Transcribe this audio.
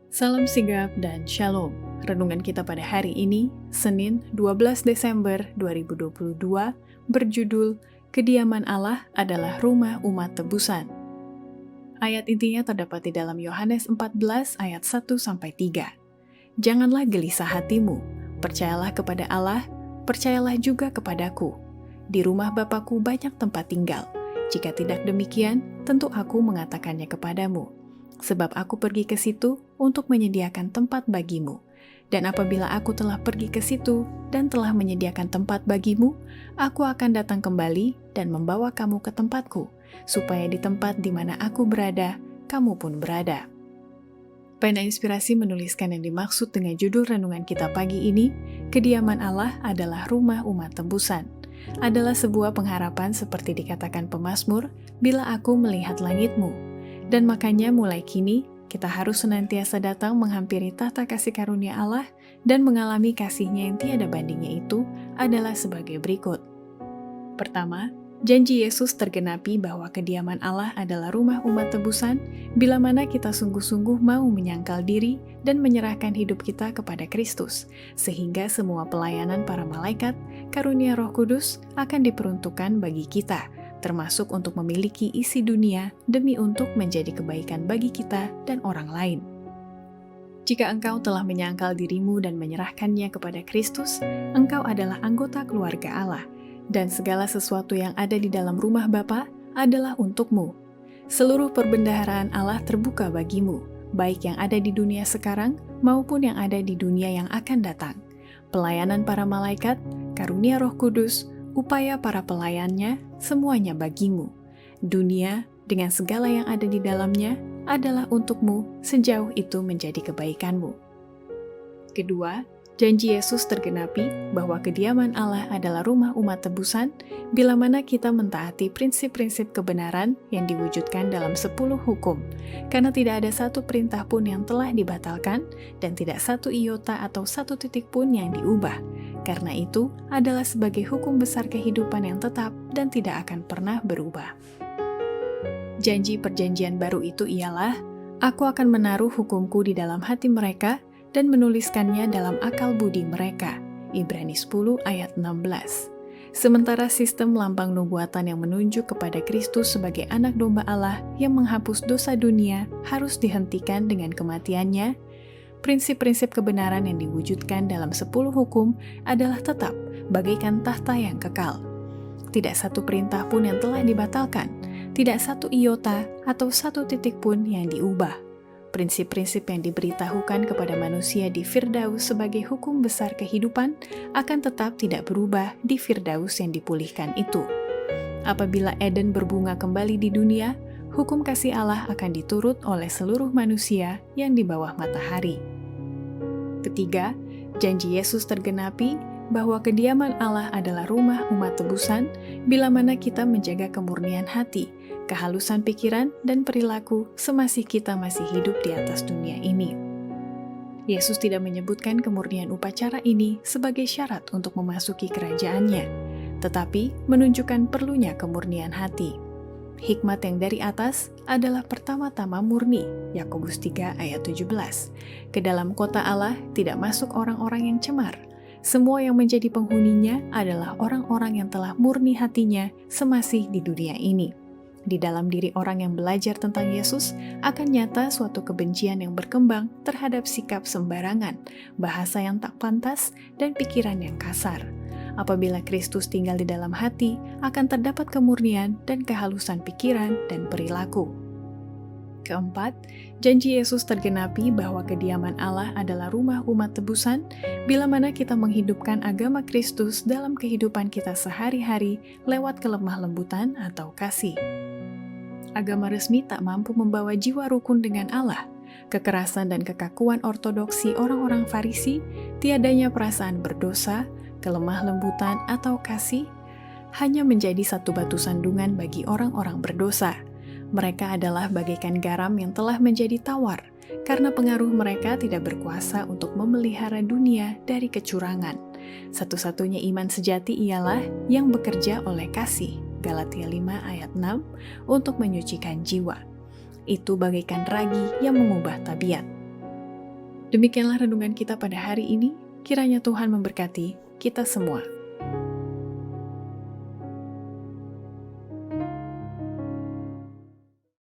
Salam sigap dan shalom. Renungan kita pada hari ini, Senin 12 Desember 2022, berjudul Kediaman Allah adalah Rumah Umat Tebusan. Ayat intinya terdapat di dalam Yohanes 14 ayat 1-3. Janganlah gelisah hatimu, percayalah kepada Allah, percayalah juga kepadaku. Di rumah Bapakku banyak tempat tinggal. Jika tidak demikian, tentu aku mengatakannya kepadamu. Sebab aku pergi ke situ untuk menyediakan tempat bagimu. Dan apabila aku telah pergi ke situ dan telah menyediakan tempat bagimu, aku akan datang kembali dan membawa kamu ke tempatku, supaya di tempat di mana aku berada, kamu pun berada. Pena Inspirasi menuliskan yang dimaksud dengan judul renungan kita pagi ini, Kediaman Allah adalah Rumah Umat Tebusan. Adalah sebuah pengharapan seperti dikatakan pemazmur, bila aku melihat langitmu. Dan makanya mulai kini, kita harus senantiasa datang menghampiri tahta kasih karunia Allah dan mengalami kasih-Nya yang tiada bandingnya itu adalah sebagai berikut. Pertama, janji Yesus tergenapi bahwa kediaman Allah adalah rumah umat tebusan bila mana kita sungguh-sungguh mau menyangkal diri dan menyerahkan hidup kita kepada Kristus, sehingga semua pelayanan para malaikat, karunia Roh Kudus akan diperuntukkan bagi kita, termasuk untuk memiliki isi dunia demi untuk menjadi kebaikan bagi kita dan orang lain. Jika engkau telah menyangkal dirimu dan menyerahkannya kepada Kristus, engkau adalah anggota keluarga Allah, dan segala sesuatu yang ada di dalam rumah Bapa adalah untukmu. Seluruh perbendaharaan Allah terbuka bagimu, baik yang ada di dunia sekarang maupun yang ada di dunia yang akan datang. Pelayanan para malaikat, karunia Roh Kudus, upaya para pelayannya, semuanya bagimu. Dunia dengan segala yang ada di dalamnya adalah untukmu sejauh itu menjadi kebaikanmu. Kedua, janji Yesus tergenapi bahwa kediaman Allah adalah rumah umat tebusan bila mana kita mentaati prinsip-prinsip kebenaran yang diwujudkan dalam 10 hukum, karena tidak ada satu perintah pun yang telah dibatalkan dan tidak satu iota atau satu titik pun yang diubah. Karena itu adalah sebagai hukum besar kehidupan yang tetap dan tidak akan pernah berubah. Janji perjanjian baru itu ialah, aku akan menaruh hukumku di dalam hati mereka dan menuliskannya dalam akal budi mereka. Ibrani 10 ayat 16. Sementara sistem lambang nubuatan yang menunjuk kepada Kristus sebagai anak domba Allah yang menghapus dosa dunia harus dihentikan dengan kematiannya, prinsip-prinsip kebenaran yang diwujudkan dalam 10 hukum adalah tetap bagaikan tahta yang kekal. Tidak satu perintah pun yang telah dibatalkan, tidak satu iota atau satu titik pun yang diubah. Prinsip-prinsip yang diberitahukan kepada manusia di Firdaus sebagai hukum besar kehidupan akan tetap tidak berubah di Firdaus yang dipulihkan itu. Apabila Eden berbunga kembali di dunia, hukum kasih Allah akan diturut oleh seluruh manusia yang di bawah matahari. Ketiga, janji Yesus tergenapi bahwa kediaman Allah adalah rumah umat tebusan bila mana kita menjaga kemurnian hati, kehalusan pikiran dan perilaku semasih kita masih hidup di atas dunia ini. Yesus tidak menyebutkan kemurnian upacara ini sebagai syarat untuk memasuki kerajaan-Nya, tetapi menunjukkan perlunya kemurnian hati. Hikmat yang dari atas adalah pertama-tama murni, Yakobus 3 ayat 17. Ke dalam kota Allah tidak masuk orang-orang yang cemar. Semua yang menjadi penghuninya adalah orang-orang yang telah murni hatinya semasih di dunia ini. Di dalam diri orang yang belajar tentang Yesus akan nyata suatu kebencian yang berkembang terhadap sikap sembarangan, bahasa yang tak pantas, dan pikiran yang kasar. Apabila Kristus tinggal di dalam hati, akan terdapat kemurnian dan kehalusan pikiran dan perilaku. Keempat, janji Yesus tergenapi bahwa kediaman Allah adalah rumah umat tebusan bila mana kita menghidupkan agama Kristus dalam kehidupan kita sehari-hari lewat kelemah lembutan atau kasih. Agama resmi tak mampu membawa jiwa rukun dengan Allah. Kekerasan dan kekakuan ortodoksi orang-orang Farisi, tiadanya perasaan berdosa, kelemah lembutan atau kasih, hanya menjadi satu batu sandungan bagi orang-orang berdosa. Mereka adalah bagaikan garam yang telah menjadi tawar, karena pengaruh mereka tidak berkuasa untuk memelihara dunia dari kecurangan. Satu-satunya iman sejati ialah yang bekerja oleh kasih, Galatia 5 ayat 6, untuk menyucikan jiwa. Itu bagaikan ragi yang mengubah tabiat. Demikianlah renungan kita pada hari ini. Kiranya Tuhan memberkati kita semua.